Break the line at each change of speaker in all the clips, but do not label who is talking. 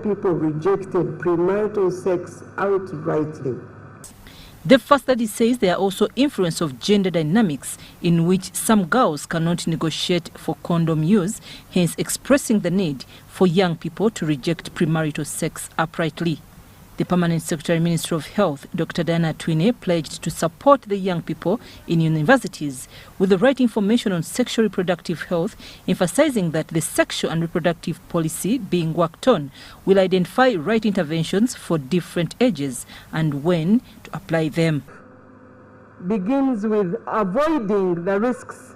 people rejected premarital sex outrightly.
The first study says there are also influence of gender dynamics in which some girls cannot negotiate for condom use, hence expressing the need for young people to reject premarital sex uprightly. The Permanent Secretary Ministry of Health, Dr. Diana Twine, pledged to support the young people in universities with the right information on sexual reproductive health, emphasizing that the sexual and reproductive policy being worked on will identify right interventions for different ages and when to apply them.
Begins with avoiding the risks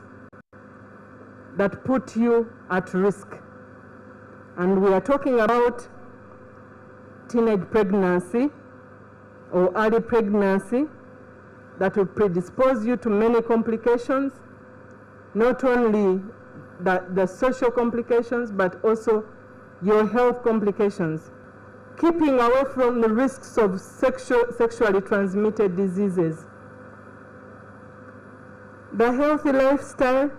that put you at risk. And we are talking about teenage pregnancy or early pregnancy that will predispose you to many complications, not only the social complications, but also your health complications. Keeping away from the risks of sexually transmitted diseases. The healthy lifestyle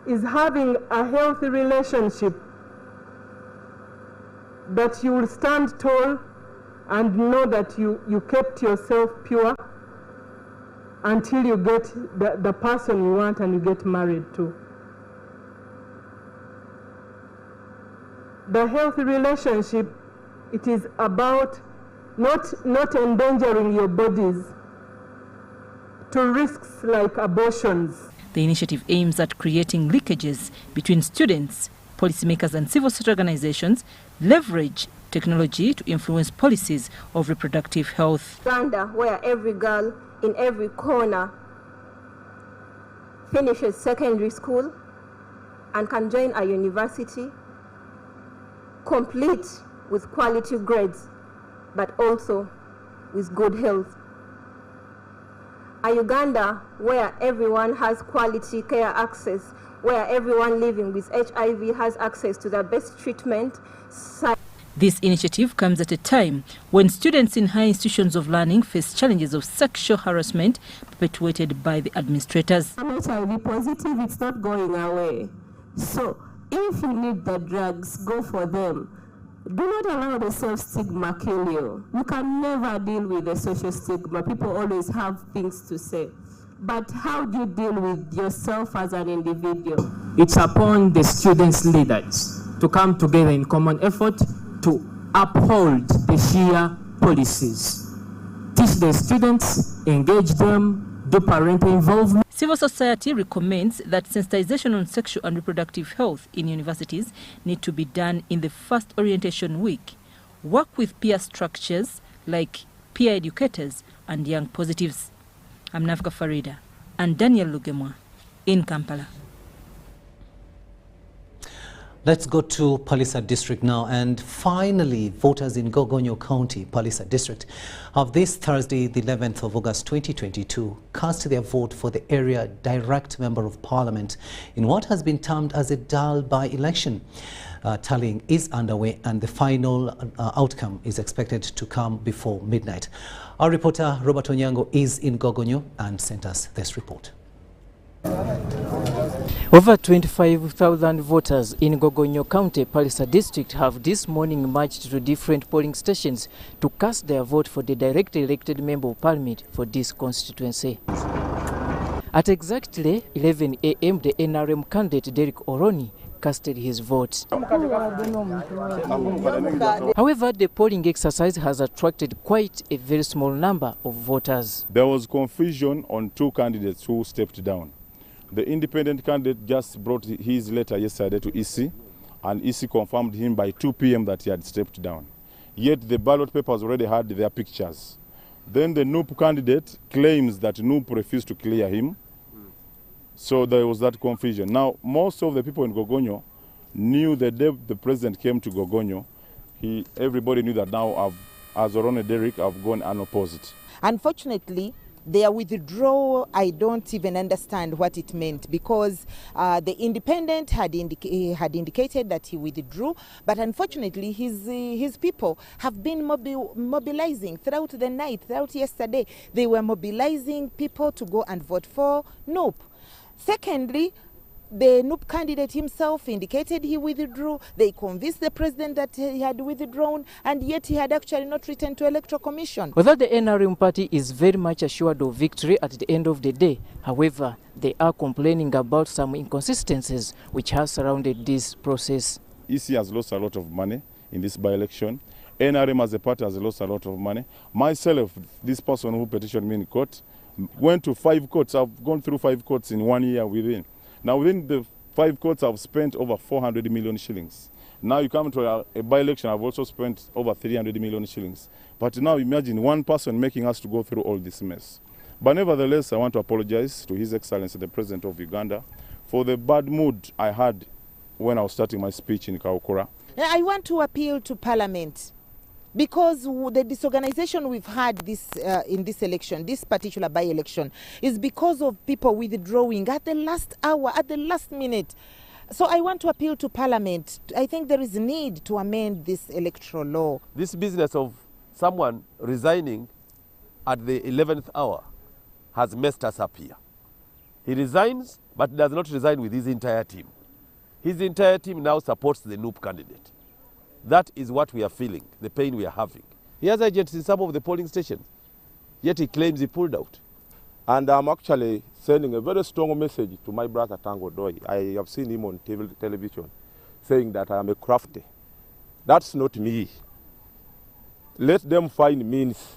is having a healthy relationship that you will stand tall and know that you kept yourself pure until you get the person you want and you get married to. The healthy relationship, it is about not endangering your bodies to risks like abortions.
The initiative aims at creating linkages between students, policymakers and civil society organizations, leverage technology to influence policies of reproductive health.
Uganda, where every girl in every corner finishes secondary school and can join a university, complete with quality grades, but also with good health. A Uganda where everyone has quality care access, where everyone living with HIV has access to the best treatment.
This initiative comes at a time when students in high institutions of learning face challenges of sexual harassment perpetuated by the administrators.
I'm HIV positive, it's not going away. So if you need the drugs, go for them. Do not allow the self-stigma kill you. You can never deal with the social stigma. People always have things to say. But how do you deal with yourself as an individual?
It's upon the students' leaders to come together in common effort to uphold the Shia policies. Teach the students, engage them, do parental involvement.
Civil society recommends that sensitization on sexual and reproductive health in universities need to be done in the first orientation week. Work with peer structures like peer educators and young positives. I'm Nafka Farida and Daniel Lugemwa in Kampala.
Let's go to Parliamentary district now, and finally voters in Gogonyo County, Parliamentary district, have this Thursday, the 11th of August 2022, cast their vote for the area direct member of parliament in what has been termed as a dull by-election. Tallying is underway and the final outcome is expected to come before midnight. Our reporter Robert Onyango is in Gogonyo and sent us this report.
Over 25,000 voters in Gogonyo County, Parliamentary district have this morning marched to different polling stations to cast their vote for the directly elected member of parliament for this constituency. At exactly 11 a.m., the NRM candidate Derek Oroni casted his vote. However, the polling exercise has attracted quite a very small number of voters.
There was confusion on two candidates who stepped down. The independent candidate just brought his letter yesterday to EC, and EC confirmed him by 2 p.m. that he had stepped down. Yet the ballot papers already had their pictures. Then the NUP candidate claims that NUP refused to clear him. So there was that confusion. Now, most of the people in Gogonyo knew the day the president came to Gogonyo, everybody knew that now, as Orone Derek, I've gone unopposed.
Unfortunately, their withdrawal, I don't even understand what it meant, because the independent had indicated that he withdrew, but unfortunately his people have been mobilizing throughout the night, throughout yesterday. They were mobilizing people to go and vote for NUP. Secondly, The NUP candidate himself indicated he withdrew. They convinced the president that he had withdrawn, and yet he had actually not returned to Electoral Commission.
Although the NRM party is very much assured of victory at the end of the day, however, they are complaining about some inconsistencies which have surrounded this process.
EC has lost a lot of money in this by-election. NRM as a party has lost a lot of money. Myself, this person who petitioned me in court, went to 5 courts. I've gone through 5 courts in 1 year within. Now within the 5 courts, I've spent over 400 million shillings. Now you come to a by-election, I've also spent over 300 million shillings. But now imagine one person making us to go through all this mess. But nevertheless, I want to apologize to His Excellency, the President of Uganda, for the bad mood I had when I was starting my speech in Kaukura.
I want to appeal to Parliament, because the disorganization we've had in this election, this particular by-election, is because of people withdrawing at the last hour, at the last minute. So I want to appeal to Parliament. I think there is a need to amend this electoral law.
This business of someone resigning at the 11th hour has messed us up here. He resigns, but does not resign with his entire team. His entire team now supports the NUP candidate. That is what we are feeling, the pain we are having. He has agents in some of the polling stations, yet he claims he pulled out.
And I'm actually sending a very strong message to my brother Tango Doi. I have seen him on television saying that I am a crafty. That's not me. Let them find means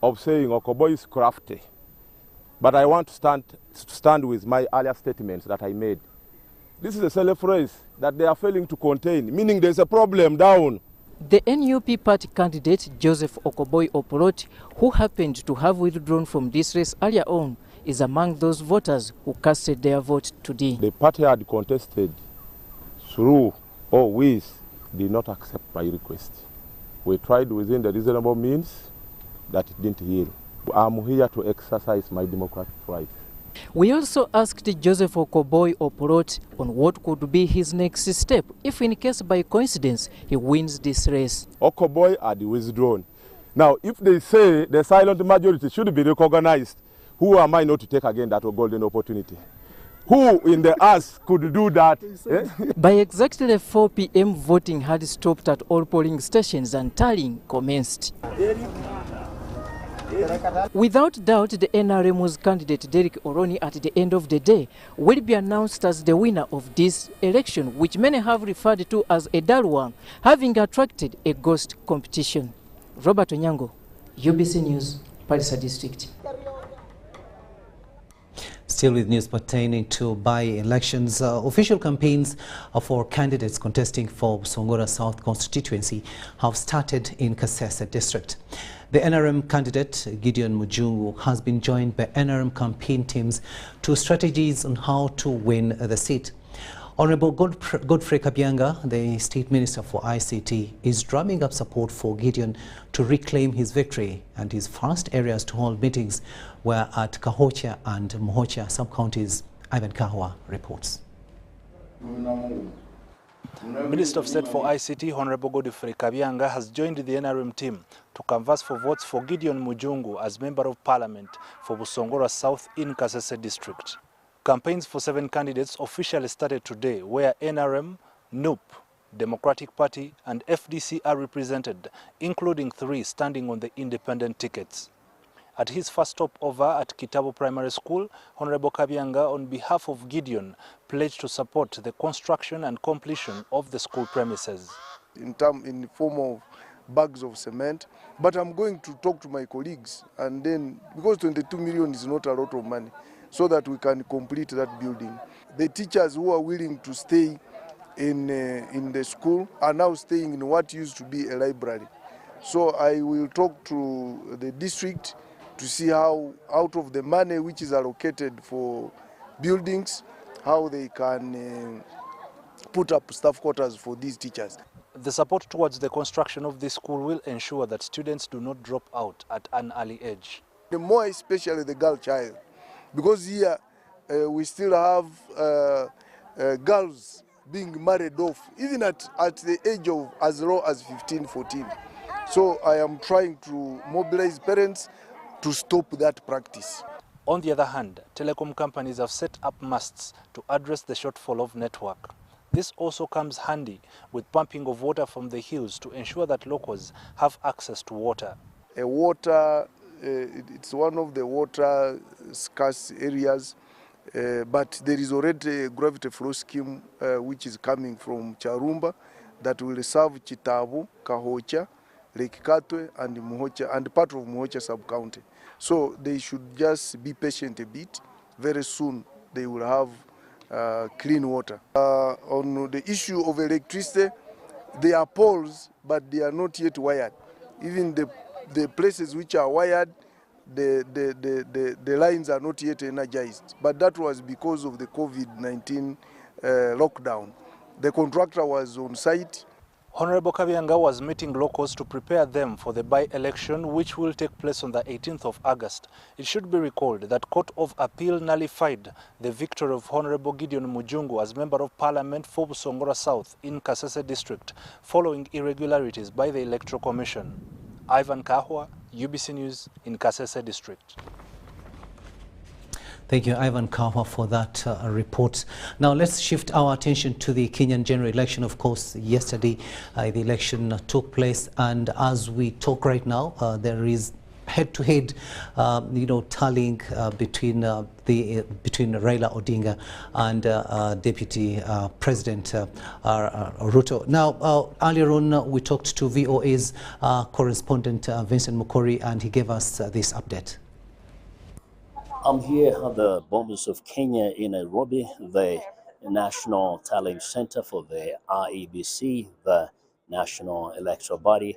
of saying Okoboy is crafty. But I want to stand with my earlier statements that I made. This is a self phrase that they are failing to contain, meaning there's a problem down.
The NUP party candidate Joseph Okoboy Oporot, who happened to have withdrawn from this race earlier on, is among those voters who casted their vote today.
The party had contested through or with did not accept my request. We tried within the reasonable means, that it didn't yield. I'm here to exercise my democratic rights.
We also asked Joseph Okoboy Oporot on what could be his next step if in case by coincidence he wins this race.
Okoboy had withdrawn. Now, if they say the silent majority should be recognized, who am I not to take again that golden opportunity? Who in the earth could do that?
By exactly 4 p.m. voting had stopped at all polling stations and tallying commenced. Without doubt, the NRM's candidate Derek Oroni at the end of the day will be announced as the winner of this election, which many have referred to as a dull one, having attracted a ghost competition. Robert Onyango, UBC News, Parish District.
Still with news pertaining to by-elections, official campaigns for candidates contesting for Songora South constituency have started in Kasese district. The NRM candidate, Gideon Mujungu, has been joined by NRM campaign teams to strategies on how to win the seat. Honorable Godfrey Kabianga, the State Minister for ICT, is drumming up support for Gideon to reclaim his victory, and his first areas to hold meetings were at Kahocha and Mohocha sub-counties. Ivan Kahwa reports.
Minister of State for ICT, Honorable Godfrey Kabianga, has joined the NRM team to canvass for votes for Gideon Mujungu as Member of Parliament for Busongora South in Kasese District. Campaigns for 7 candidates officially started today, where NRM, NUP, Democratic Party and FDC are represented, including 3 standing on the independent tickets. At his first stopover at Kitabo Primary School, Honorable Kabianga, on behalf of Gideon, pledged to support the construction and completion of the school premises.
In the form of bags of cement, but I'm going to talk to my colleagues, and then, because 22 million is not a lot of money, so that we can complete that building. The teachers who are willing to stay in the school are now staying in what used to be a library. So I will talk to the district to see how, out of the money which is allocated for buildings, how they can put up staff quarters for these teachers.
The support towards the construction of this school will ensure that students do not drop out at an early age.
The more especially the girl child, because here we still have girls being married off, even at the age of as low as 15, 14. So I am trying to mobilize parents to stop that practice.
On the other hand, telecom companies have set up masts to address the shortfall of network. This also comes handy with pumping of water from the hills to ensure that locals have access to water.
It's one of the water scarce areas, but there is already a gravity flow scheme which is coming from Charumba that will serve Chitabu, Kahocha, Lake Katwe, and Muhocha, and part of Muhocha sub-county. So they should just be patient a bit. Very soon they will have clean water. On the issue of electricity, there are poles, but they are not yet wired. Even the places which are wired, the lines are not yet energized. But that was because of the COVID-19 lockdown. The contractor was on site.
Honorable Kiijanangoma was meeting locals to prepare them for the by-election, which will take place on the 18th of August. It should be recalled that Court of Appeal nullified the victory of Honorable Gideon Mujungu as Member of Parliament for Busongora South in Kasese District, following irregularities by the Electoral Commission. Ivan Kahwa, UBC News in Kasese District.
Thank you, Ivan Kahwa, for that report. Now let's shift our attention to the Kenyan general election. Of course, yesterday the election took place, and as we talk right now, there is head-to-head, tallying between Raila Odinga and Deputy President Ruto. Now, earlier on, we talked to VOA's correspondent Vincent Mukori, and he gave us this update.
I'm here at the borders of Kenya in Nairobi, the National Tallying Center for the IEBC, the National Electoral Body.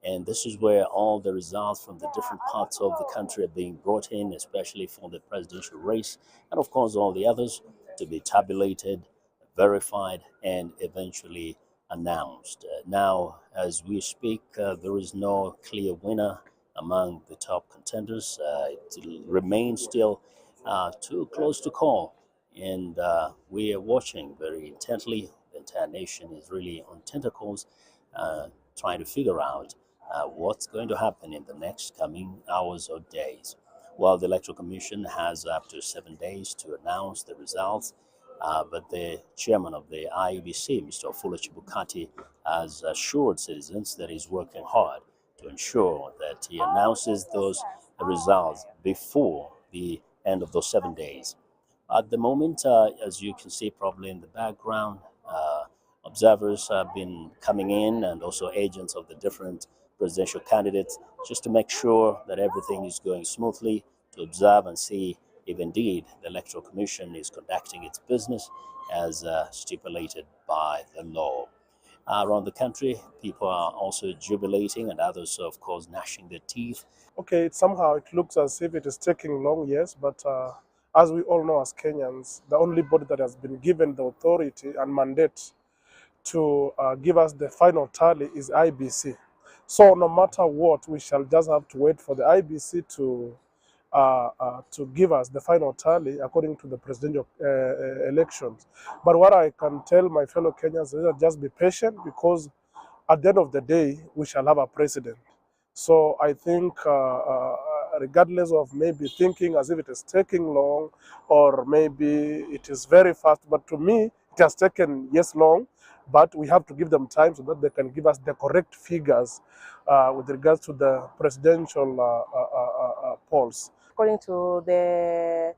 And this is where all the results from the different parts of the country are being brought in, especially for the presidential race, and of course all the others, to be tabulated, verified, and eventually announced. Now, as we speak, there is no clear winner among the top contenders. It remains still too close to call, and we are watching very intently. The entire nation is really on tentacles, trying to figure out what's going to happen in the next coming hours or days. Well, the Electoral Commission has up to 7 days to announce the results, but the chairman of the IEBC, Mr. Ofula Chibukati, has assured citizens that he's working hard to ensure that he announces those results before the end of those 7 days. At the moment, as you can see probably in the background, observers have been coming in, and also agents of the different presidential candidates, just to make sure that everything is going smoothly, to observe and see if indeed the Electoral Commission is conducting its business as stipulated by the law. Around the country, people are also jubilating, and others, of course, gnashing their teeth.
Okay, somehow it looks as if it is taking long, yes, but as we all know as Kenyans, the only body that has been given the authority and mandate to give us the final tally is IBC. So no matter what, we shall just have to wait for the IBC to give us the final tally according to the presidential elections. But what I can tell my fellow Kenyans is that just be patient, because at the end of the day, we shall have a president. So I think regardless of maybe thinking as if it is taking long or maybe it is very fast, but to me, it has taken, yes, long, but we have to give them time so that they can give us the correct figures with regards to the presidential polls.
According to the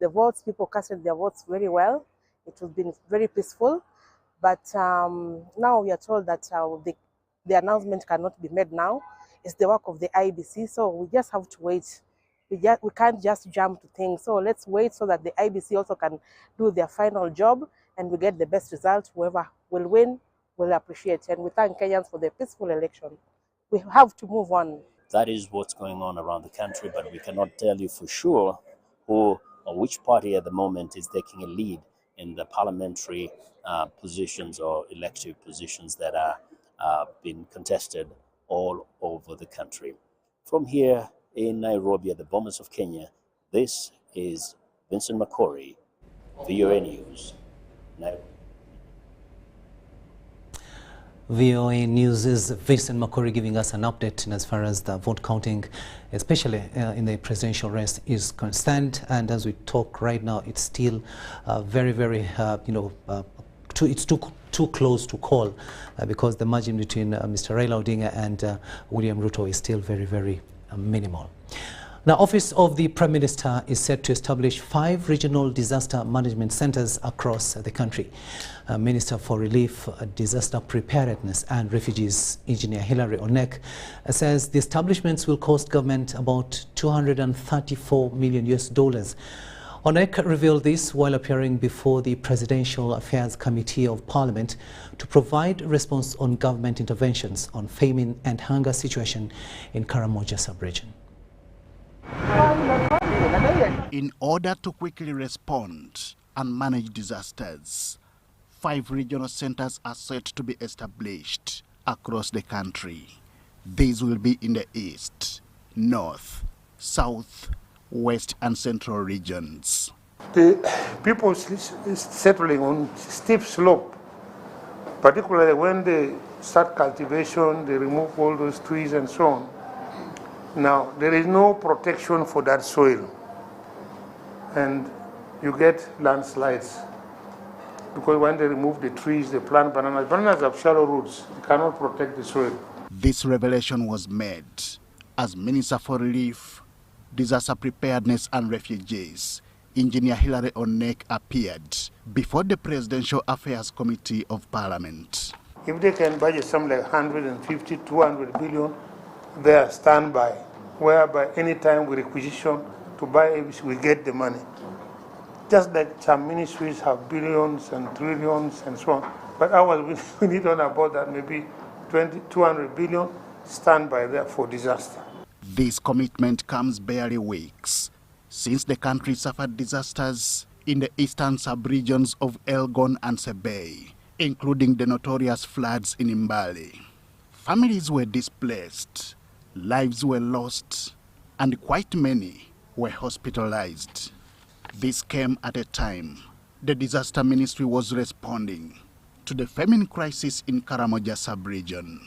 votes, people casted their votes very well. It has been very peaceful, but now we are told that the announcement cannot be made now. It's the work of the IBC, so we just have to wait. We can't just jump to things. So let's wait so that the IBC also can do their final job and we get the best result. Whoever will win will appreciate. And we thank Kenyans for the peaceful election. We have to move on.
That is what's going on around the country, but we cannot tell you for sure who or which party at the moment is taking a lead in the parliamentary positions or elective positions that are being contested all over the country. From here in Nairobi at the Bomas of Kenya, this is Vincent Mukori, VOA News, Nairobi.
VOA News' Vincent Makori giving us an update in as far as the vote counting, especially in the presidential race, is concerned. And as we talk right now, it's still very, very, it's too close to call because the margin between Mr. Raila Odinga and William Ruto is still very, very minimal. Now, Office of the Prime Minister is set to establish 5 regional disaster management centers across the country. Minister for Relief, Disaster Preparedness and Refugees, Engineer Hilary Onek, says the establishments will cost government about $234 million. Onek revealed this while appearing before the Presidential Affairs Committee of Parliament to provide response on government interventions on famine and hunger situation in Karamoja sub-region.
In order to quickly respond and manage disasters, 5 regional centers are set to be established across the country. These will be in the east, north, south, west and central regions.
The people settling on steep slope, particularly when they start cultivation, they remove all those trees and so on. Now, there is no protection for that soil, and you get landslides because when they remove the trees, they plant bananas. Bananas have shallow roots, they cannot protect the soil.
This revelation was made as Minister for Relief, Disaster Preparedness and Refugees, Engineer Hilary Onek, appeared before the Presidential Affairs Committee of Parliament.
If they can budget something like 150, 200 billion, they are standby, whereby anytime we requisition to buy, we get the money. Just like some ministries have billions and trillions and so on. But ours, we need on about that, maybe 200 billion standby there for disaster.
This commitment comes barely weeks since the country suffered disasters in the eastern sub-regions of Elgon and Sebei, including the notorious floods in Mbale. Families were displaced, lives were lost, and quite many were hospitalized. This came at a time the disaster ministry was responding to the famine crisis in Karamoja sub-region.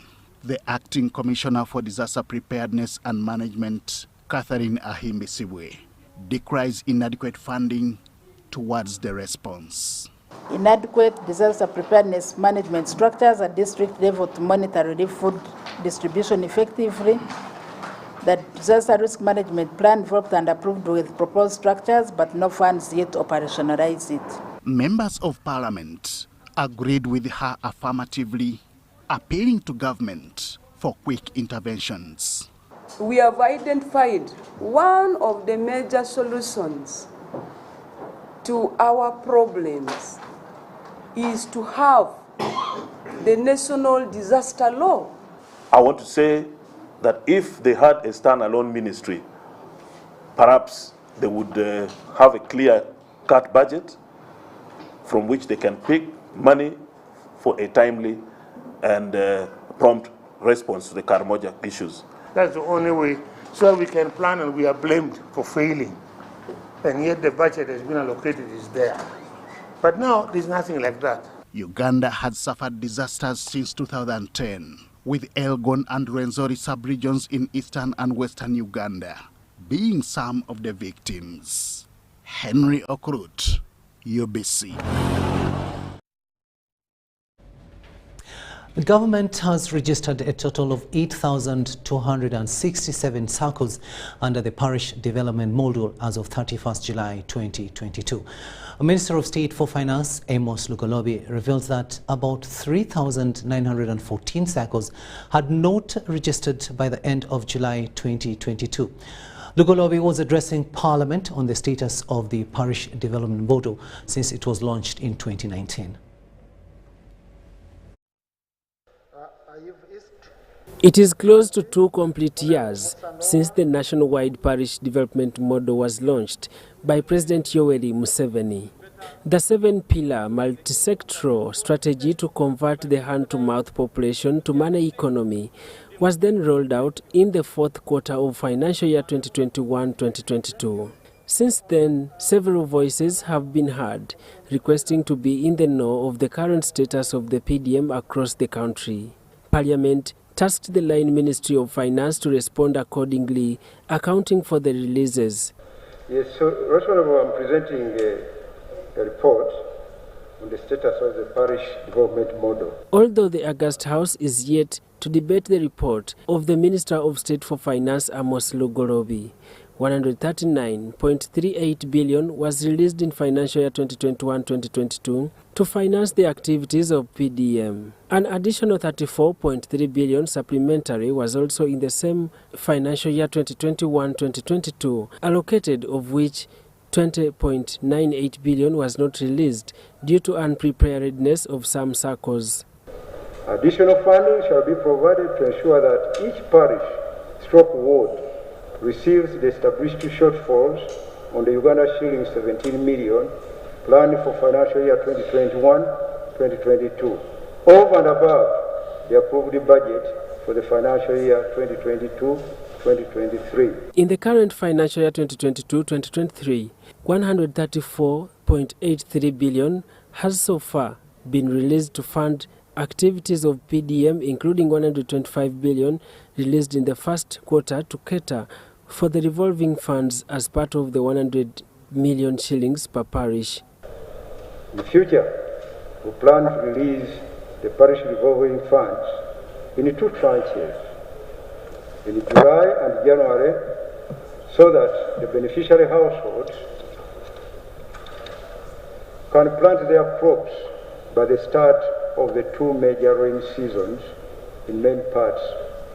The acting commissioner for disaster preparedness and management, Catherine Ahimbisibwe, decries inadequate funding towards the response.
Inadequate disaster preparedness management structures at district level to monitor relief food distribution effectively. The disaster risk management plan developed and approved with proposed structures, but no funds yet operationalize it.
Members of Parliament agreed with her affirmatively, appealing to government for quick interventions.
We have identified one of the major solutions to our problems is to have the national disaster law.
I want to say that if they had a standalone ministry, perhaps they would have a clear-cut budget from which they can pick money for a timely and prompt response to the Karamoja issues.
That's the only way, so we can plan, and we are blamed for failing. And yet the budget has been allocated is there. But now there's nothing like that.
Uganda had suffered disasters since 2010, with Elgon and Rwenzori sub-regions in eastern and western Uganda being some of the victims. Henry Okrut, UBC.
The government has registered a total of 8,267 circles under the Parish Development Module as of 31st July 2022. Minister of State for Finance, Amos Lugolobi, reveals that about 3,914 circles had not registered by the end of July 2022. Lugolobi was addressing Parliament on the status of the Parish Development Module since it was launched in 2019.
It is close to 2 complete years since the nationwide parish development model was launched by President Yoweri Museveni. The 7-pillar multi-sectoral strategy to convert the hand-to-mouth population to money economy was then rolled out in the 4th quarter of financial year 2021-2022. Since then, several voices have been heard requesting to be in the know of the current status of the PDM across the country. Parliament tasked the Line Ministry of Finance to respond accordingly, accounting for the releases.
Yes, so, Right Honourable, I'm presenting a report on the status of the parish development model.
Although the August House is yet to debate the report of the Minister of State for Finance, Amos Lugorobi, 139.38 billion was released in financial year 2021-2022 to finance the activities of PDM. An additional 34.3 billion supplementary was also in the same financial year 2021-2022, allocated, of which 20.98 billion was not released due to unpreparedness of some circles.
Additional funding shall be provided to ensure that each parish/ward receives the established shortfalls on the Uganda shilling 17 million planned for financial year 2021-2022, over and above the approved budget for the financial year 2022-2023.
In the current financial year 2022-2023, 134.83 billion has so far been released to fund activities of PDM, including 125 billion released in the first quarter to cater for the revolving funds as part of the 100 million shillings per parish.
In the future, we plan to release the parish revolving funds in 2 tranches, in July and January, so that the beneficiary households can plant their crops by the start of the 2 major rain seasons in many parts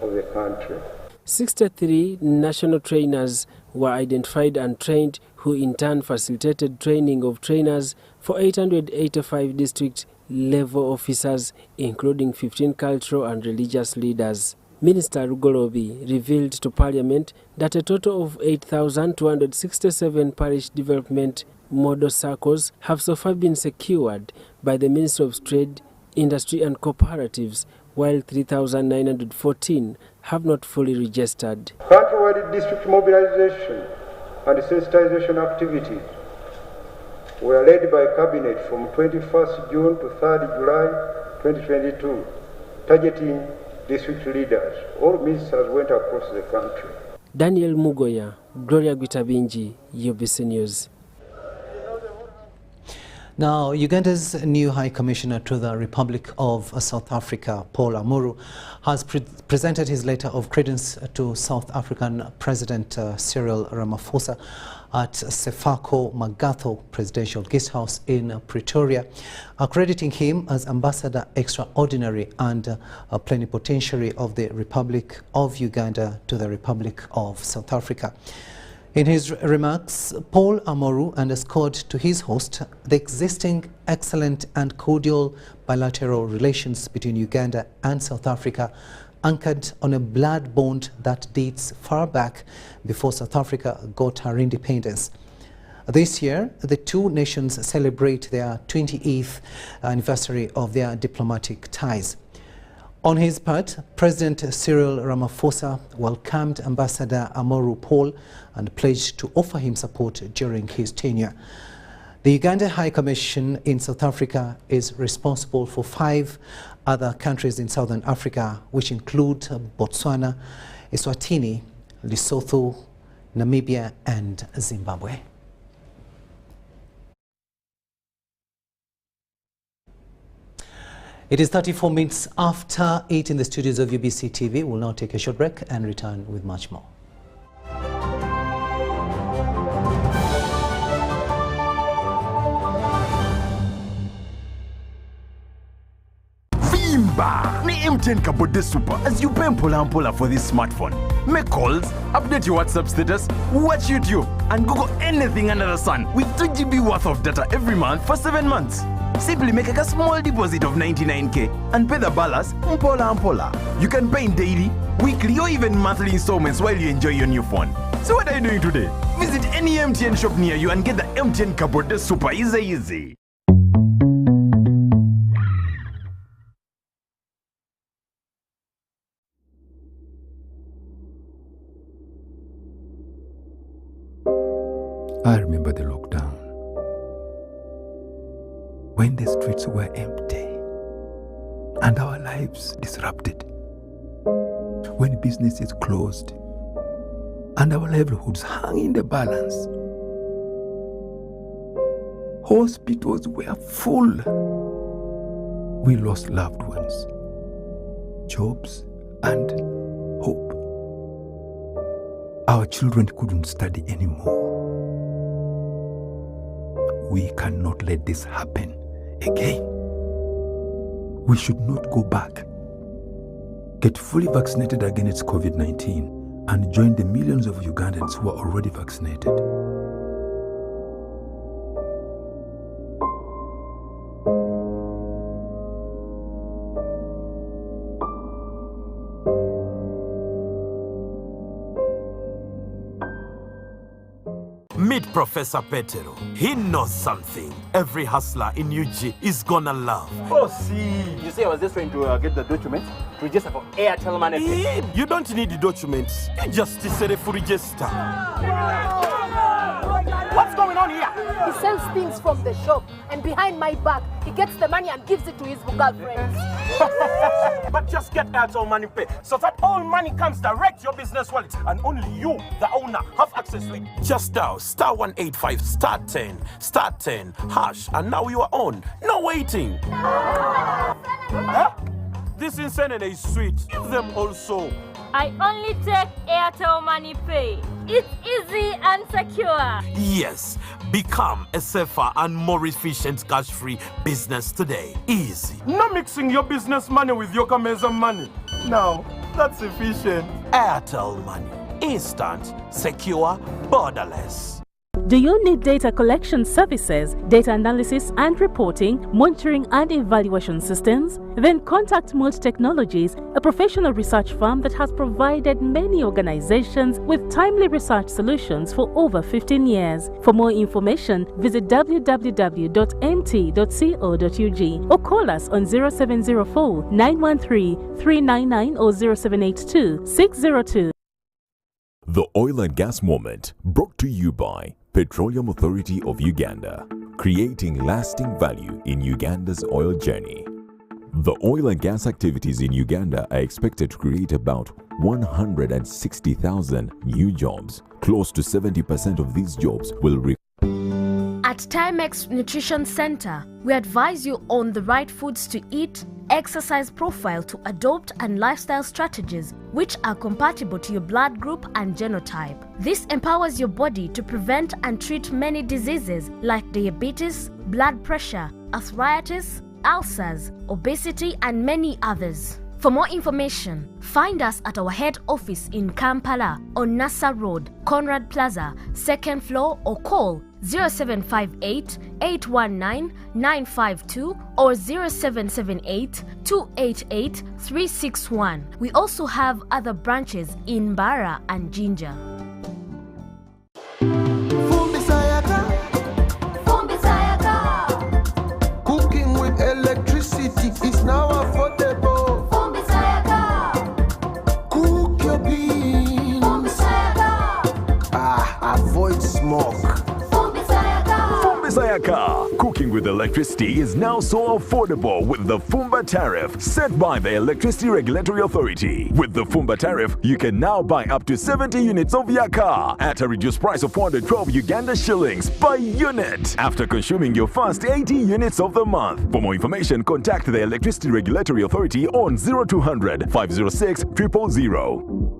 of the country.
63 national trainers were identified and trained, who in turn facilitated training of trainers for 885 district-level officers, including 15 cultural and religious leaders. Minister Rugorobi revealed to Parliament that a total of 8,267 parish development model circles have so far been secured by the Ministry of Trade, Industry and Cooperatives, while 3,914 have not fully registered.
Countrywide district mobilization and sensitization activities were led by Cabinet from 21st June to 3rd July 2022, targeting district leaders. All ministers went across the country.
Daniel Mugoya, Gloria Gwitabinji, UBC News.
Now, Uganda's new High Commissioner to the Republic of South Africa, Paul Amuru, has presented his letter of credence to South African President Cyril Ramaphosa at Sefako Magatho Presidential Guest House in Pretoria, accrediting him as Ambassador Extraordinary and Plenipotentiary of the Republic of Uganda to the Republic of South Africa. In his remarks, Paul Amuru underscored to his host the existing excellent and cordial bilateral relations between Uganda and South Africa, anchored on a blood bond that dates far back before South Africa got her independence. This year, the two nations celebrate their 28th anniversary of their diplomatic ties. On his part, President Cyril Ramaphosa welcomed Ambassador Amuru Paul and pledged to offer him support during his tenure. The Uganda High Commission in South Africa is responsible for 5 other countries in Southern Africa, which include Botswana, Eswatini, Lesotho, Namibia, and Zimbabwe. It is 34 minutes after 8 in the studios of UBC TV. We'll now take a short break and return with much more.
Vimba! Ni MTN Kabode Super as you pay mpola for this smartphone. Make calls, update your WhatsApp status, watch YouTube, and Google anything under the sun with 2 GB worth of data every month for 7 months. Simply make a small deposit of 99k and pay the balance mpola. You can pay in daily, weekly, or even monthly installments while you enjoy your new phone. So what are you doing today? Visit any MTN shop near you and get the MTN Kabode Super easy.
I remember the lockdown, when the streets were empty
and our lives disrupted. When businesses closed and our livelihoods hung in the balance. Hospitals were full. We lost loved ones, jobs, and hope. Our children couldn't study anymore. We cannot let this happen again. We should not go back. Get fully vaccinated against COVID-19 and join the millions of Ugandans who are already vaccinated.
Meet Professor Petero. He knows something every hustler in UG is gonna love.
Oh, see. You say I was just trying to get the documents to register for Airtel Money.
You don't need the documents. You just say for register.
What's going on here?
He sells things from the shop, and behind my back, he gets the money and gives it to his girlfriends.
But just get Airtel Money Pay so that all money comes direct to your business wallet, and only you, the owner, have access to it.
Just dial *185 *10 hash, and now you are on. No waiting.
Huh? This insanity is sweet. Give them also.
I only take Airtel Money Pay. It's easy and secure.
Yes, become a safer and more efficient cash-free business today. Easy.
No mixing your business money with your Kameza money. Now, that's efficient.
Airtel Money. Instant, secure, borderless.
Do you need data collection services, data analysis and reporting, monitoring and evaluation systems? Then contact Molt Technologies, a professional research firm that has provided many organizations with timely research solutions for over 15 years. For more information, visit www.mt.co.ug or call us on 0704 913 399 or 0782 602.
The Oil and Gas Moment, brought to you by Petroleum Authority of Uganda, creating lasting value in Uganda's oil journey. The oil and gas activities in Uganda are expected to create about 160,000 new jobs. Close to 70% of these jobs will
At Timex Nutrition Center, we advise you on the right foods to eat, exercise profile to adopt, and lifestyle strategies which are compatible to your blood group and genotype. This empowers your body to prevent and treat many diseases like diabetes, blood pressure, arthritis, ulcers, obesity, and many others. For more information, find us at our head office in Kampala on Nassa Road, Conrad Plaza, 2nd floor, or call 0758 819 952 or 0778 288 361. We also have other branches in Mbara and Jinja.
Cooking with electricity is now affordable. Cook your beans. Avoid smoke.
Sayaka. Cooking with electricity is now so affordable with the Fumba tariff set by the Electricity Regulatory Authority. With the Fumba tariff, you can now buy up to 70 units of Yaka at a reduced price of 412 Uganda shillings per unit after consuming your first 80 units of the month. For more information, contact the Electricity Regulatory Authority on 0200 506 000.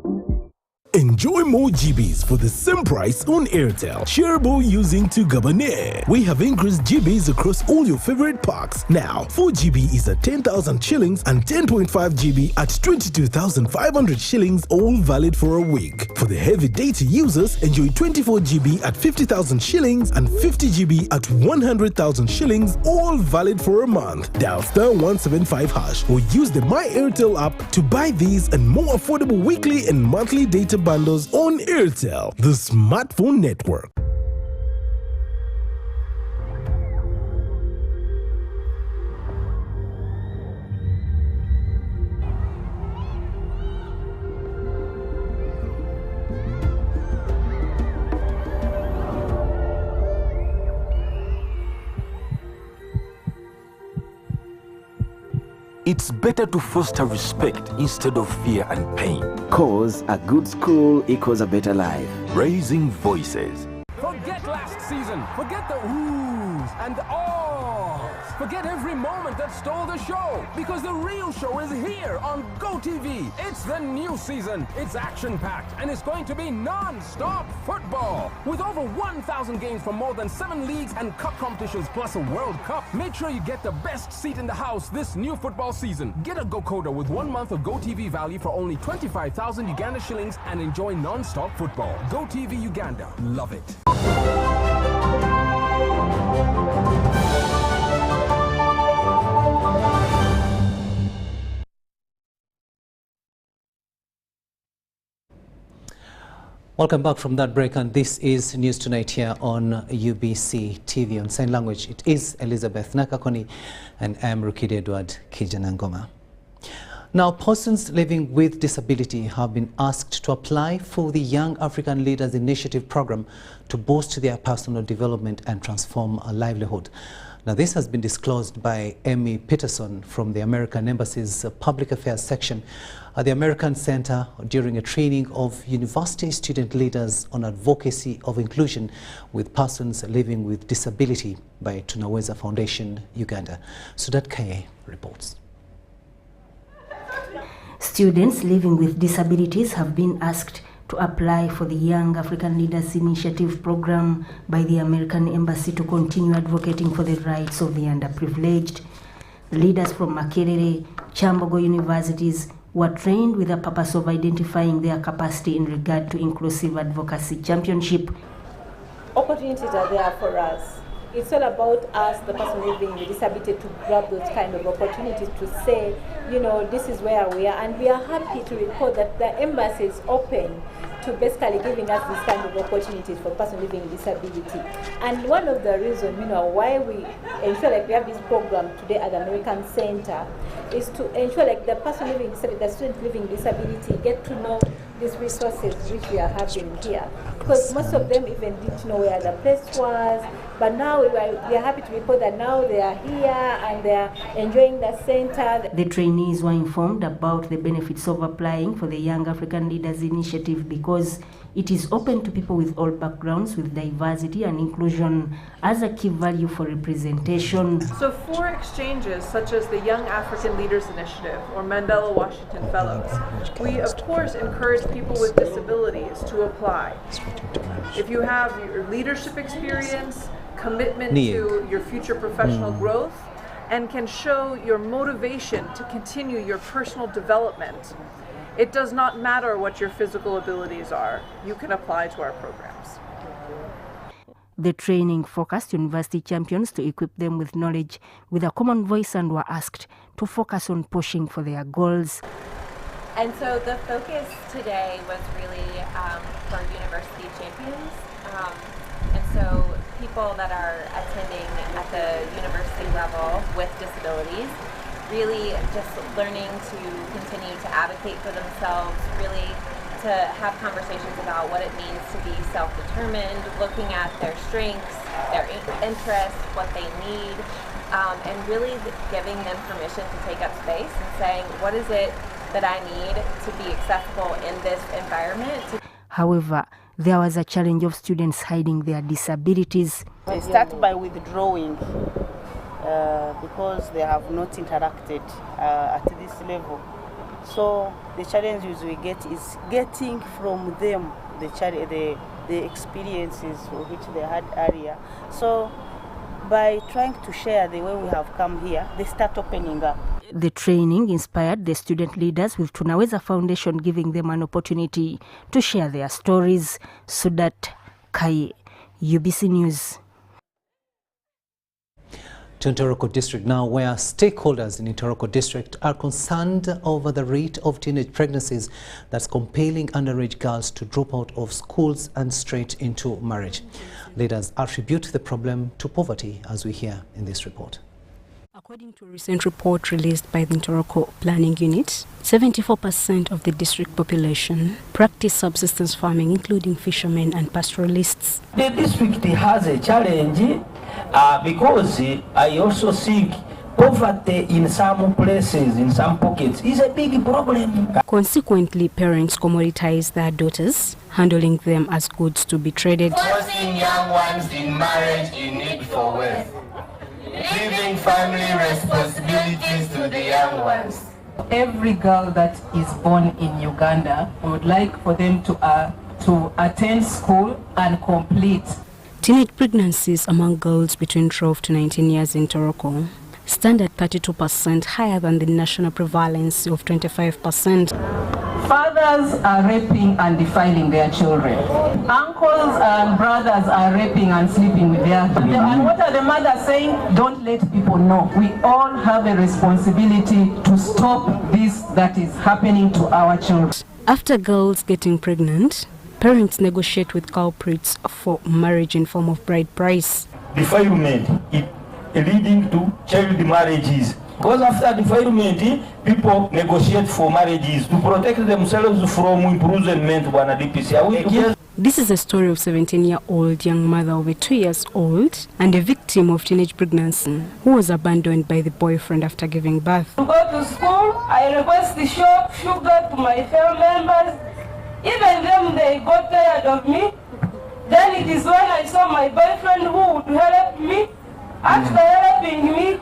Enjoy more GBs for the same price on Airtel. Shareable using to Gabonais. We have increased GBs across all your favorite packs. Now, 4 GB is at 10,000 shillings and 10.5 GB at 22,500 shillings, all valid for a week. For the heavy data users, enjoy 24 GB at 50,000 shillings and 50 GB at 100,000 shillings, all valid for a month. Dial *175 hash or use the My Airtel app to buy these and more affordable weekly and monthly data bundles on Airtel, the smartphone network.
it's better to foster respect instead of fear and pain.
Cause a good school equals a better life.
Raising voices.
Forget last season. Forget the oohs and the ahs. Forget every moment that stole the show. Because the real show is here on GoTV. It's the new season. It's action-packed and it's going to be non-stop football. With over 1,000 games from more than 7 leagues and cup competitions plus a World Cup. Make sure you get the best seat in the house this new football season. Get a GoCoder with 1 month of GoTV value for only 25,000 Uganda shillings and enjoy non-stop football. GoTV Uganda. Love it.
Welcome back from that break, and this is News Tonight here on UBC TV. On sign language, it is Elizabeth Nakakoni, and I am Rukidi Edward Kiijanangoma. Now, persons living with disability have been asked to apply for the Young African Leaders Initiative program to boost their personal development and transform a livelihood. Now, this has been disclosed by Amy Peterson from the American Embassy's Public Affairs section at the American Center during a training of university student leaders on advocacy of inclusion with persons living with disability by Tunaweza Foundation, Uganda. Sudat Kaye reports.
Students living with disabilities have been asked to apply for the Young African Leaders Initiative program by the American Embassy to continue advocating for the rights of the underprivileged. Leaders from Makerere, Chambogo universities were trained with the purpose of identifying their capacity in regard to inclusive advocacy championship.
Opportunities are there for us. It's all about us, the person living with disability, to grab those kind of opportunities to say, you know, this is where we are. And we are happy to report that the embassy is open to basically giving us this kind of opportunities for person living with disability. And one of the reasons, you know, why we ensure like we have this program today at the American Center is to ensure like the person living with disability, the student living with disability get to know these resources which we are having here. Because most of them even didn't know where the place was, but now we are happy to report that now they are here and they are enjoying the center.
The trainees were informed about the benefits of applying for the Young African Leaders Initiative because it is open to people with all backgrounds with diversity and inclusion as a key value for representation.
So for exchanges such as the Young African Leaders Initiative or Mandela Washington Fellows, we of course encourage people with disabilities to apply. If you have your leadership experience, commitment to your future professional growth, and can show your motivation to continue your personal development, it does not matter what your physical abilities are. You can apply to our programs.
The training focused university champions to equip them with knowledge with a common voice and were asked to focus on pushing for their goals.
And so the focus today was really for university champions. And so people that are attending at the university level with disabilities, really just learning to continue to advocate for themselves, really to have conversations about what it means to be self-determined, looking at their strengths, their interests, what they need, and really giving them permission to take up space and saying, what is it that I need to be accessible in this environment?
However, there was a challenge of students hiding their disabilities.
They start by withdrawing because they have not interacted at this level. So the challenges we get is getting from them the experiences which they had earlier. So by trying to share the way we have come here, they start opening up.
The training inspired the student leaders with Tunaweza Foundation giving them an opportunity to share their stories. Sudat Kaye, UBC News.
To Ntoroko District now, where stakeholders in Ntoroko District are concerned over the rate of teenage pregnancies that's compelling underage girls to drop out of schools and straight into marriage. Leaders attribute the problem to poverty, as we hear in this report.
According to a recent report released by the Ntoroko Planning Unit, 74% of the district population practice subsistence farming, including fishermen and pastoralists.
The district has a challenge because I also think
Poverty in some places, in some pockets, is a big problem.
Consequently, parents commoditize their daughters, handling them as goods to be traded.
Forcing young ones in marriage in need for wealth. Giving family responsibilities to the young ones.
Every girl that is born in Uganda, we would like for them to attend school and complete.
Teenage pregnancies among girls between 12 to 19 years in Toroko stand at 32%, higher than the national prevalence of 25%.
Fathers are raping and defiling their children. Uncles and brothers are raping and sleeping with their children. And what are the mothers saying? Don't let people know. We all have a responsibility to stop this that is happening to our children.
After girls getting pregnant, parents negotiate with culprits for marriage in form of bride price.
Defilement is leading to child marriages. Because after defilement, people negotiate for marriages to protect themselves from imprisonment.
This is a story of 17-year-old young mother of a 2-year-old and a victim of teenage pregnancy who was abandoned by the boyfriend after giving birth.
To go to school, I request the shop sugar to my family members. Even them, they got tired of me. Then it is when I saw my boyfriend who would help me. After helping me,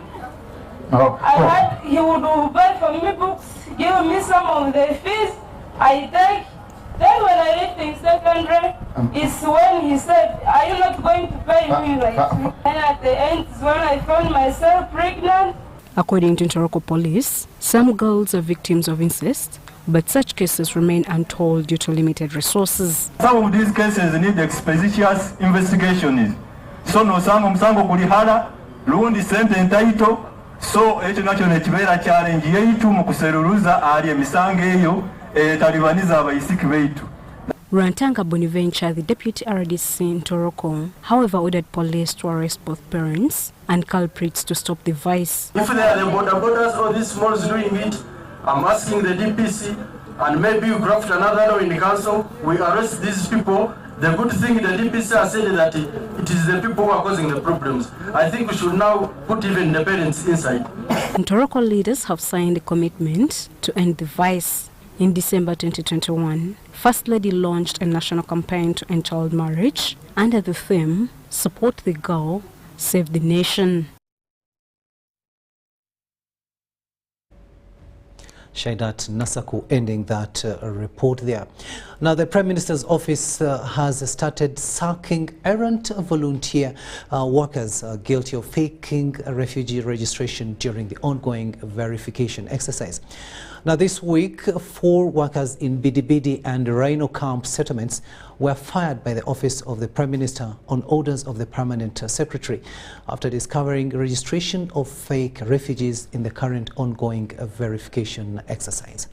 he would buy for me books, give me some of the fees. I take. Then when I reached in secondary, it's when he said, "Are you not going to pay me right?" And at the end is when I found myself pregnant.
According to Toroko Police, some girls are victims of incest, but such cases remain untold due to limited resources.
Some of these cases need expeditious investigations. So no musango kulihara lundi sente entaito so ekyo nakyo nekibeera challenge yaitu mu kuseruruza ali emisango eyo talibaniza abayisiki baitu.
Rantanga Bonaventure, the deputy RDC in Toroko, however, ordered police to arrest both parents and culprits to stop the vice.
If they are the borders or these smalls doing it, I'm asking the DPC and maybe you craft another law in the council, we arrest these people. The good thing the DPC has said that it is the people who are causing the problems. I think we should now put even the parents inside.
Toroko leaders have signed a commitment to end the vice. In December 2021, First Lady launched a national campaign to end child marriage under the theme, Support the Girl, Save the Nation.
Shaidat Nasaku ending that report there. Now, the Prime Minister's office has started sacking errant volunteer workers guilty of faking refugee registration during the ongoing verification exercise. Now, this week, 4 workers in Bidibidi and Rhino Camp settlements were fired by the office of the Prime Minister on orders of the Permanent Secretary after discovering registration of fake refugees in the current ongoing verification exercise.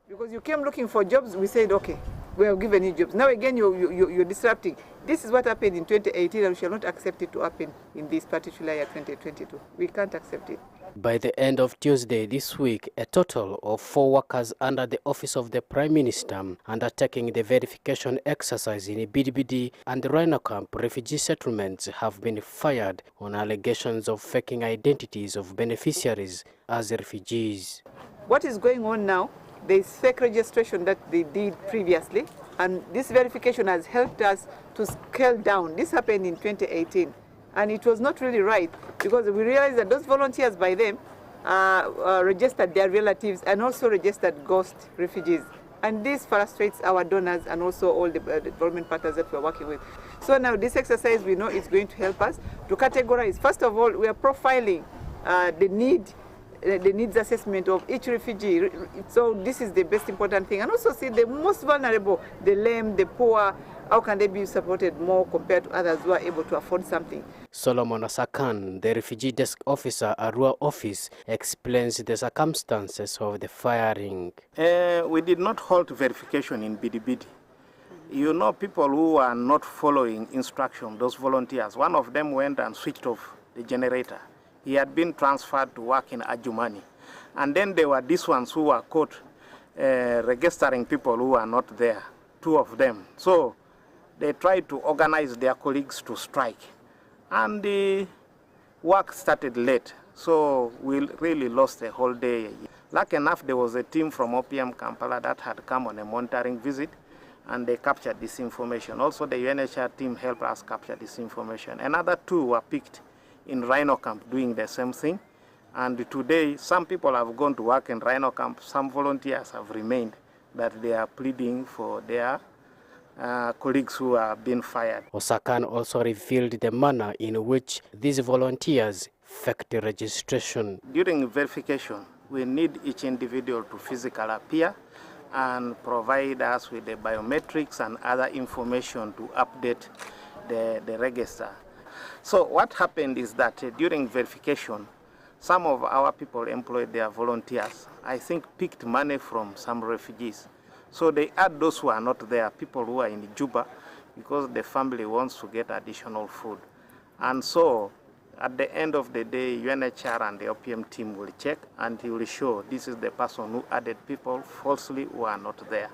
Because you came looking for jobs, we said, okay, we have given you jobs. Now again, you're disrupting. This is what happened in 2018, and we shall not accept it to happen in this particular year, 2022. We can't accept it.
By the end of Tuesday this week, a total of 4 workers under the office of the Prime Minister undertaking the verification exercise in Bidibidi and the Rhino Camp refugee settlements have been fired on allegations of faking identities of beneficiaries as refugees.
What is going on now? There is fake registration that they did previously, and this verification has helped us to scale down. This happened in 2018. And it was not really right, because we realized that those volunteers by them registered their relatives and also registered ghost refugees. And this frustrates our donors and also all the development partners that we're working with. So now this exercise, we know it's going to help us to categorize. First of all, we are profiling the needs assessment of each refugee. So this is the best important thing. And also see the most vulnerable, the lame, the poor, how can they be supported more compared to others who are able to afford something?
Solomon Asakan, the refugee desk officer at Arua office, explains the circumstances of the firing.
We did not halt verification in Bidibidi. You know, people who are not following instruction, those volunteers, one of them went and switched off the generator. He had been transferred to work in Ajumani. And then there were these ones who were caught registering people who are not there, 2 of them. So they tried to organize their colleagues to strike. And the work started late. So we really lost a whole day. Lucky enough, there was a team from OPM Kampala that had come on a monitoring visit, and they captured this information. Also, the UNHCR team helped us capture this information. Another 2 were picked in Rhino Camp doing the same thing. And today, some people have gone to work in Rhino Camp. Some volunteers have remained, that they are pleading for their colleagues who are being fired.
Osakan also revealed the manner in which these volunteers faked the registration.
During verification, we need each individual to physically appear and provide us with the biometrics and other information to update the register. So what happened is that during verification, some of our people employed their volunteers, I think picked money from some refugees. So they add those who are not there, people who are in Juba, because the family wants to get additional food. And so at the end of the day, UNHCR and the OPM team will check, and he will show this is the person who added people falsely who are not there.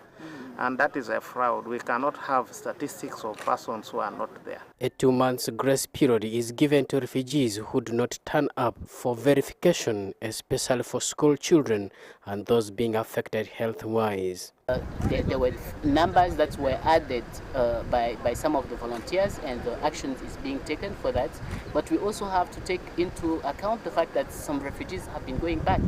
And that is a fraud. We cannot have statistics of persons who are not there.
A 2-month grace period is given to refugees who do not turn up for verification, especially for school children and those being affected health-wise.
There were numbers that were added by some of the volunteers, and the action is being taken for that. But we also have to take into account the fact that some refugees have been going back.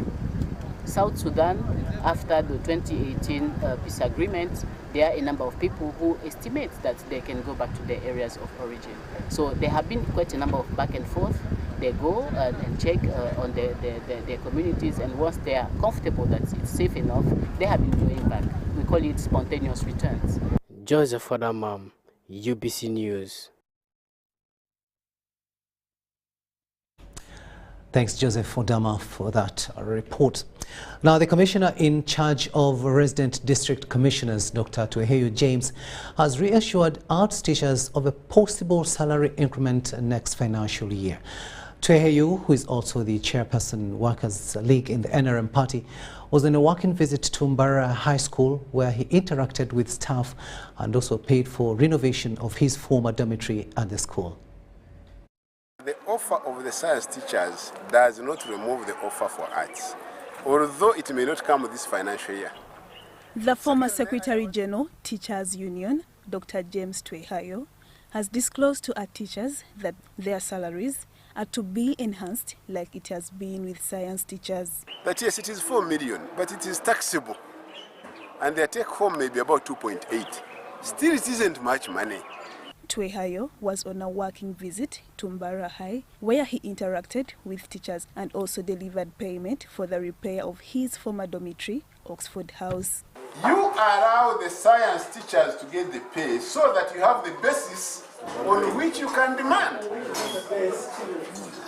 South Sudan, after the 2018 peace agreement, there are a number of people who estimate that they can go back to their areas of origin. So there have been quite a number of back and forth. They go and check on their communities, and once they are comfortable that it's safe enough, they have been going back. We call it spontaneous returns.
Joseph Adamam, UBC News.
Thanks, Joseph Odama, for that report. Now, the commissioner in charge of resident district commissioners, Dr. Tueheyu James, has reassured arts teachers of a possible salary increment next financial year. Tueheyu, who is also the chairperson Workers' League in the NRM party, was on a working visit to Mbara High School, where he interacted with staff and also paid for renovation of his former dormitory at the school.
The offer of the science teachers does not remove the offer for arts, although it may not come this financial year.
The former Secretary General, Teachers Union, Dr. James Tueheyu, has disclosed to art teachers that their salaries are to be enhanced like it has been with science teachers.
But yes, it is 4 million, but it is taxable. And their take home may be about 2.8. Still, it isn't much money.
Tueheyu was on a working visit to Mbara High, where he interacted with teachers and also delivered payment for the repair of his former dormitory, Oxford House.
You allow the science teachers to get the pay so that you have the basis on which you can demand.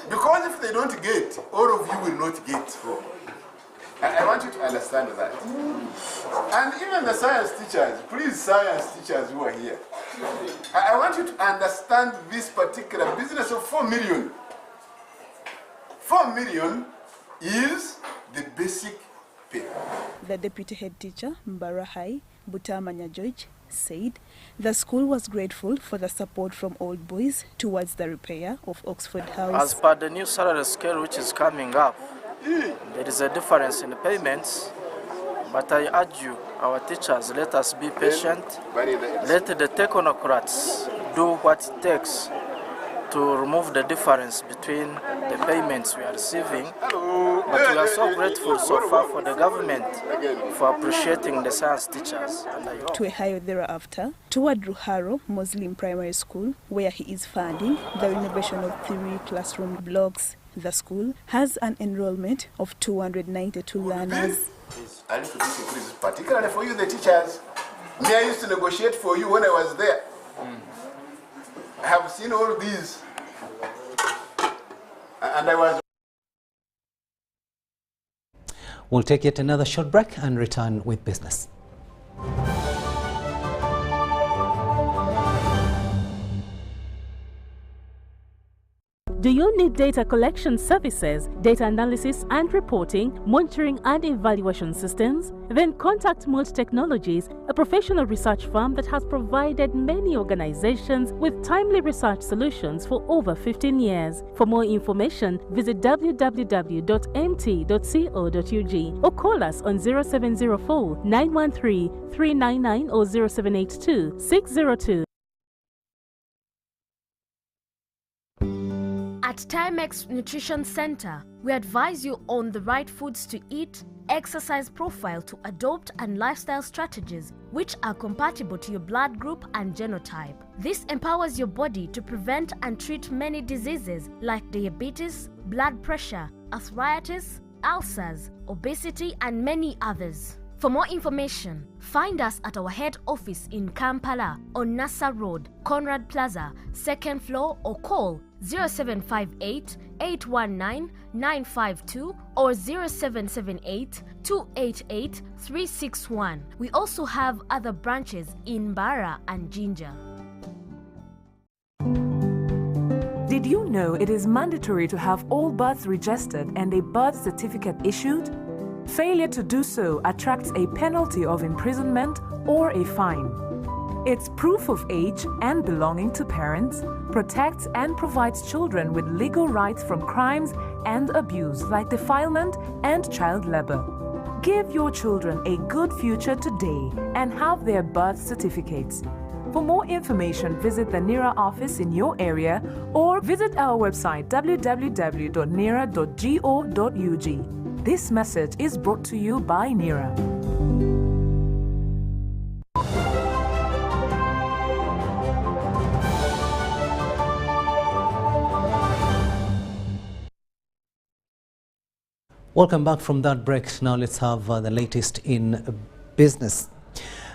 Because if they don't get, all of you will not get. I want you to understand that. And even the science teachers, please science teachers who are here, I want you to understand this particular business of 4 million. 4 million is the basic pay.
The deputy head teacher, Mbara High, Butamanya George, said the school was grateful for the support from Old Boys towards the repair of Oxford House.
As per the new salary scale which is coming up, there is a difference in the payments, but I urge you, our teachers, let us be patient. Let the technocrats do what it takes to remove the difference between the payments we are receiving. But we are so grateful so far for the government for appreciating the science teachers.
Tueheyu thereafter toward Ruharo Muslim Primary School, where he is funding the renovation of 3 classroom blocks. The school has an enrollment of 292 learners.
A little bit increase, particularly for you, the teachers. Me, I used to negotiate for you when I was there. I have seen all these, and I was.
We'll take yet another short break and return with business.
Do you need data collection services, data analysis and reporting, monitoring and evaluation systems? Then contact Molt Technologies, a professional research firm that has provided many organizations with timely research solutions for over 15 years. For more information, visit www.mt.co.ug or call us on 0704 913 399 or 0782 602.
At Timex Nutrition Center, we advise you on the right foods to eat, exercise profile to adopt, and lifestyle strategies which are compatible to your blood group and genotype. This empowers your body to prevent and treat many diseases like diabetes, blood pressure, arthritis, ulcers, obesity, and many others. For more information, find us at our head office in Kampala on Nassa Road, Conrad Plaza, 2nd floor, or call 0758 819 952 or 0778 288 361. We also have other branches in Mbara and Jinja.
Did you know it is mandatory to have all births registered and a birth certificate issued? Failure to do so attracts a penalty of imprisonment or a fine. It's proof of age and belonging to parents, protects and provides children with legal rights from crimes and abuse like defilement and child labor. Give your children a good future today and have their birth certificates. For more information, visit the NERA office in your area or visit our website www.nera.go.ug. This message is brought to you by NERA.
Welcome back from that break. Now let's have the latest in business.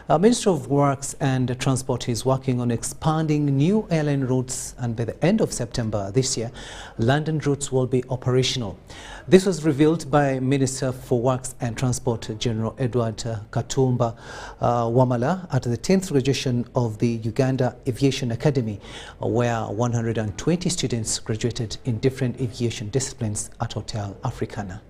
Minister of Works and Transport is working on expanding new airline routes, and by the end of September this year, London routes will be operational. This was revealed by Minister for Works and Transport General Edward Katumba Wamala at the 10th graduation of the Uganda Aviation Academy, where 120 students graduated in different aviation disciplines at Hotel Africana.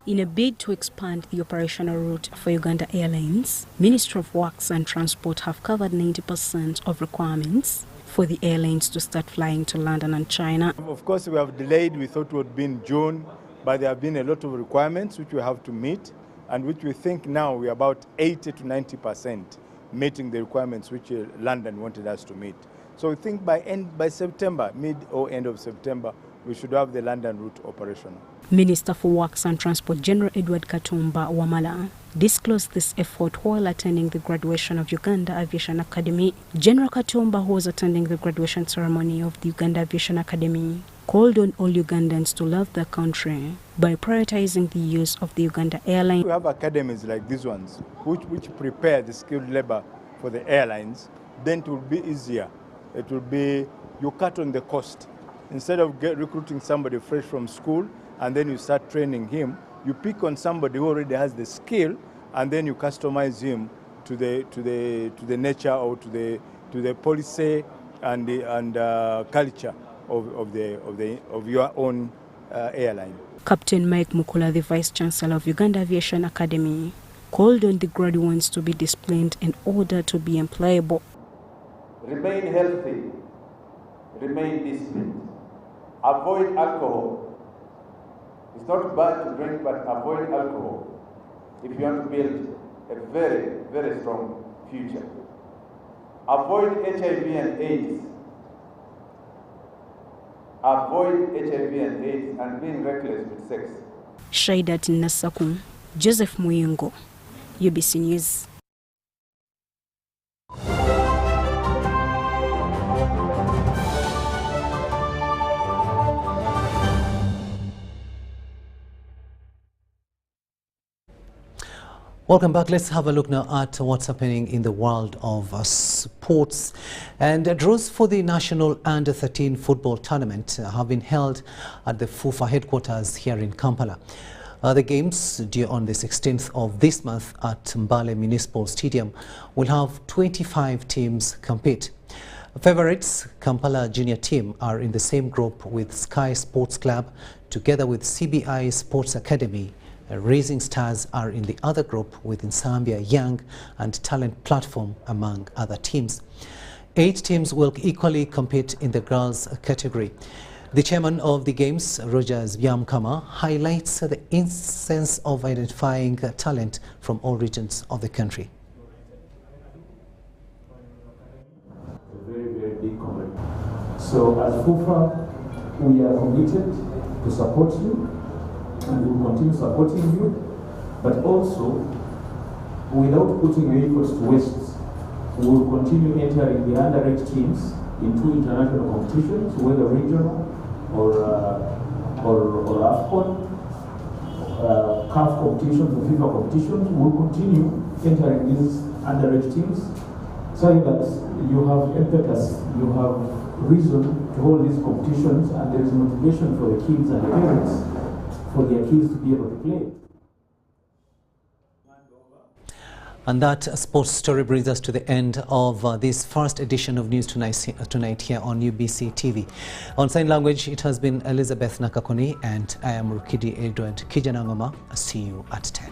In a bid to expand the operational route for Uganda Airlines, Ministry of Works and Transport have covered 90% of requirements for the airlines to start flying to London and China.
Of course, we have delayed. We thought it would be in June, but there have been a lot of requirements which we have to meet, and which we think now we're about 80 to 90% meeting the requirements which London wanted us to meet. So we think by September, mid or end of September, we should have the London route operational.
Minister for Works and Transport General Edward Katumba Wamala disclosed this effort while attending the graduation of Uganda Aviation Academy. General Katumba, who was attending the graduation ceremony of the Uganda Aviation Academy, called on all Ugandans to love their country by prioritizing the use of the Uganda airline.
We have academies like these ones, which prepare the skilled labor for the airlines. Then it will be easier. It will be, you cut on the cost. Instead of recruiting somebody fresh from school and then you start training him, you pick on somebody who already has the skill and then you customize him to the nature or to the policy and culture of your own airline.
Captain Mike Mukula, the Vice Chancellor of Uganda Aviation Academy, called on the graduates to be disciplined in order to be employable.
Remain healthy, remain disciplined. Avoid alcohol. It's not bad to drink, but avoid alcohol if you want to build a very, very strong future. Avoid HIV and AIDS. Avoid HIV and AIDS and being reckless with sex.
Shaidat Nasakum, Joseph Muyungo, UBC News.
Welcome back. Let's have a look now at what's happening in the world of sports. And draws for the National Under-13 football tournament have been held at the FUFA headquarters here in Kampala. The games, due on the 16th of this month at Mbale Municipal Stadium, will have 25 teams compete. Favorites, Kampala Junior Team, are in the same group with Sky Sports Club, together with CBI Sports Academy. Rising Stars are in the other group with Nsambia Young and Talent Platform, among other teams. 8 teams will equally compete in the girls category. The chairman of the games, Rogers Byamkama, highlights the essence of identifying talent from all regions of the country.
Very big commitment. So as FUFA, we are committed to support you, and we will continue supporting you, but also without putting your efforts to waste, we will continue entering the under-8 teams into international competitions, whether regional or AFCON, CAF competitions or FIFA competitions. We will continue entering these under-8 teams so that you have impetus, you have reason to hold these competitions, and there is motivation for the kids and the parents for their kids to be able to play.
And that sports story brings us to the end of this first edition of News Tonight here on UBC TV. On sign language, it has been Elizabeth Nakakoni, and I am Rukidi Edward Kiijanangoma. See you at 10.